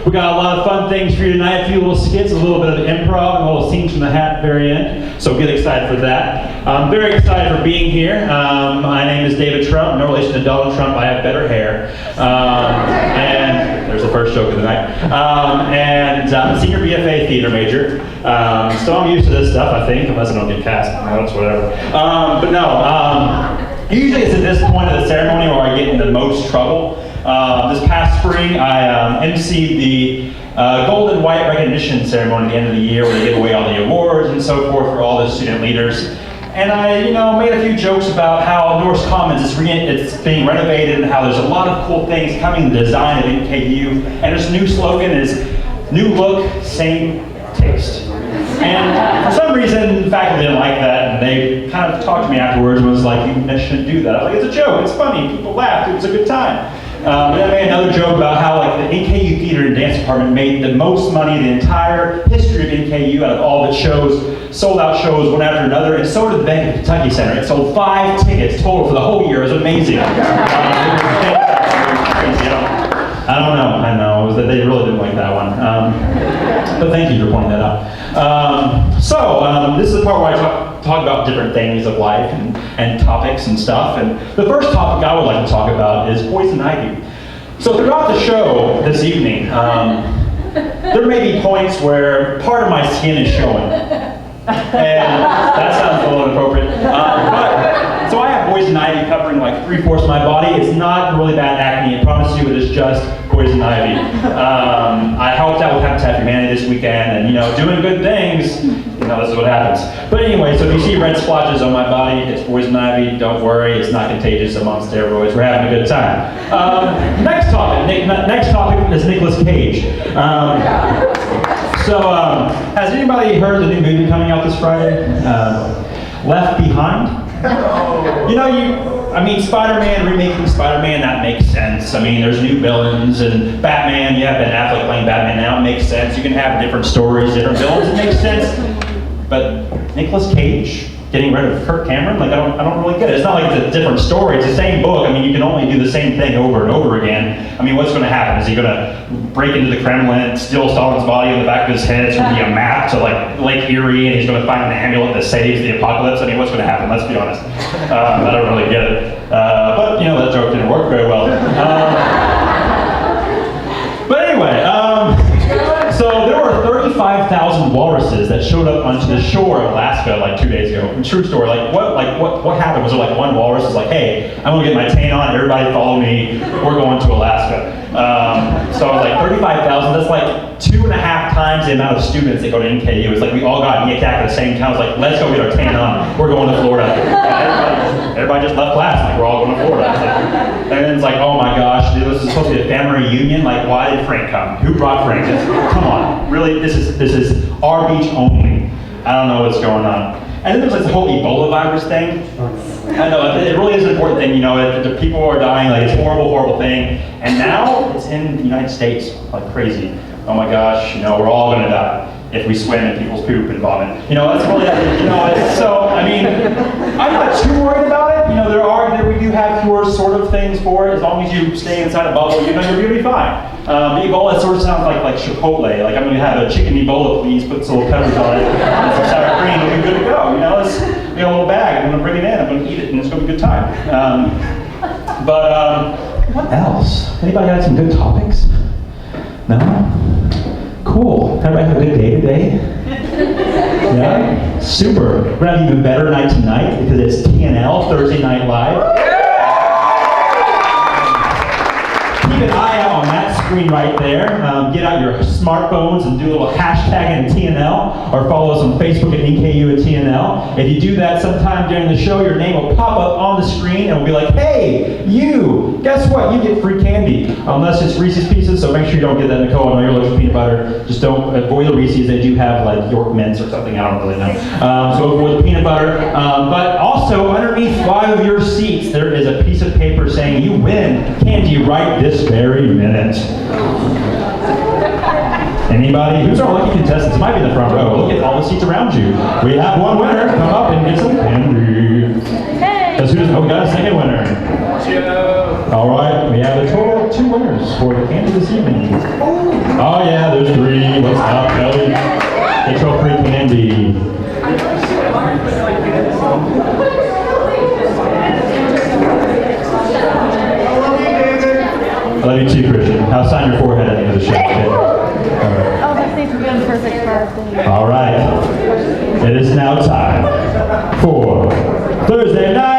We got a lot of fun things for you tonight, a few little skits, a little bit of improv, and a little scenes from the hat at the very end. So get excited for that. I'm very excited for being here. My name is David Trump, no relation to Donald Trump. I have better hair. And there's the first joke of the night. And I'm a senior BFA theater major. So I'm used to this stuff, I think, unless I don't get cast. That's whatever. But no. Usually it's at this point of the ceremony where I get in the most trouble. This past spring, I emceed the Gold and White recognition ceremony at the end of the year where they give away all the awards and so forth for all the student leaders. And I, made a few jokes about how Norris Commons is it's being renovated and how there's a lot of cool things coming in the design of NKU. And this new slogan is, new look, same taste. And for some reason, the faculty didn't like that, and they kind of talked to me afterwards and was like, you shouldn't do that. I was like, it's a joke, it's funny, people laughed, it was a good time. And I made another joke about how the NKU Theater and Dance Department made the most money in the entire history of NKU out of all the shows, sold out shows one after another, and so did the Bank of Kentucky Center. It sold 5 tickets total for the whole year. It was amazing. I don't know, I know, it was that they really didn't like that one. But thank you for pointing that out. This is the part where I talk about different things of life and topics and stuff. And the first topic I would like to talk about is poison ivy. So throughout the show this evening, there may be points where part of my skin is showing. And that sounds a little inappropriate. So I have poison ivy covering like 3/4 of my body. It's not really bad acne, I promise you, it is just poison ivy. I helped out with Habitat for Humanity this weekend and, doing good things, this is what happens. But anyway, so if you see red splotches on my body, it's poison ivy, don't worry, it's not contagious, I'm on steroids, we're having a good time. Next topic is Nicolas Cage. Has anybody heard the new movie coming out this Friday? Left Behind? Spider-Man, remaking Spider-Man, that makes sense. There's new villains, and Batman, you have Ben Affleck playing Batman now, it makes sense. You can have different stories, different villains, it makes sense. But Nicolas Cage getting rid of Kirk Cameron, I don't really get it. It's not like it's a different story, it's the same book. You can only do the same thing over and over again. What's going to happen? Is he going to break into the Kremlin, steal Stalin's body on the back of his head? It's going to be a map to Lake Erie, and he's going to find an amulet that saves the apocalypse? What's going to happen? Let's be honest. I don't really get it. But that joke didn't work very well. But anyway, so there were 35,000 walruses that showed up onto the shore of Alaska 2 days ago. True story. What happened? Was there one walrus was like, hey, I'm gonna get my tan on, everybody follow me, we're going to Alaska. So I was 35,000, that's 2.5 times the amount of students that go to NKU. It's we all got NEAC at the same time. It's let's go get our tan on, we're going to Florida. Everybody just left class, we're all going to Florida. And then it's oh my gosh, this is supposed to be a family reunion, why did Frank come? Who brought Frank? Come on, really, this is our beach only. I don't know what's going on. And then there's the whole Ebola virus thing. I know, it really is an important thing, the people are dying, it's a horrible, horrible thing. And now it's in the United States, crazy. Oh my gosh, we're all gonna die if we swim in people's poop and vomit. That's really, I'm not too worried about it. We do have cures sort of things for it. As long as you stay inside a bubble, you're gonna be fine. The Ebola sort of sounds like Chipotle. I'm gonna have a chicken Ebola, please, put some little peppers on it, and some sour cream, and we'll be good to go. It's a little bag, I'm gonna bring it in, I'm gonna eat it, and it's gonna be a good time. What else? Anybody got some good topics? No? Cool. Everybody have a good day today? Yeah? Super. We're gonna have an even better night tonight because it's TNL, Thursday Night Live. Keep an eye out on that screen right there. Get out your smartphones and do a little hashtag in TNL, or follow us on Facebook at NKU at TNL. If you do that sometime during the show, your name will pop up on the screen and we'll be like, hey, you, guess what? You get free candy. Unless it's Reese's Pieces, so make sure you don't get that, Nicole. I know you're allergic to peanut butter. Just don't avoid the Reese's. They do have York Mints or something, I don't really know. So avoid the peanut butter. But also, underneath 5 of your seats, there is a piece of paper saying you win candy right this very minute. Anybody? Who's our lucky contestants? It might be in the front row. Look at all the seats around you. We have one winner. Come up and get some candy. Hey! We got a second winner. All right, we have a total of 2 winners. for the candy this evening? Oh yeah, there's 3. What's up, Kelly? Get your free candy. I love you too, Christian. Now sign your forehead at the end of the show. Okay? All right. Oh, that seems to be on perfect for All right. It is now time for Thursday night.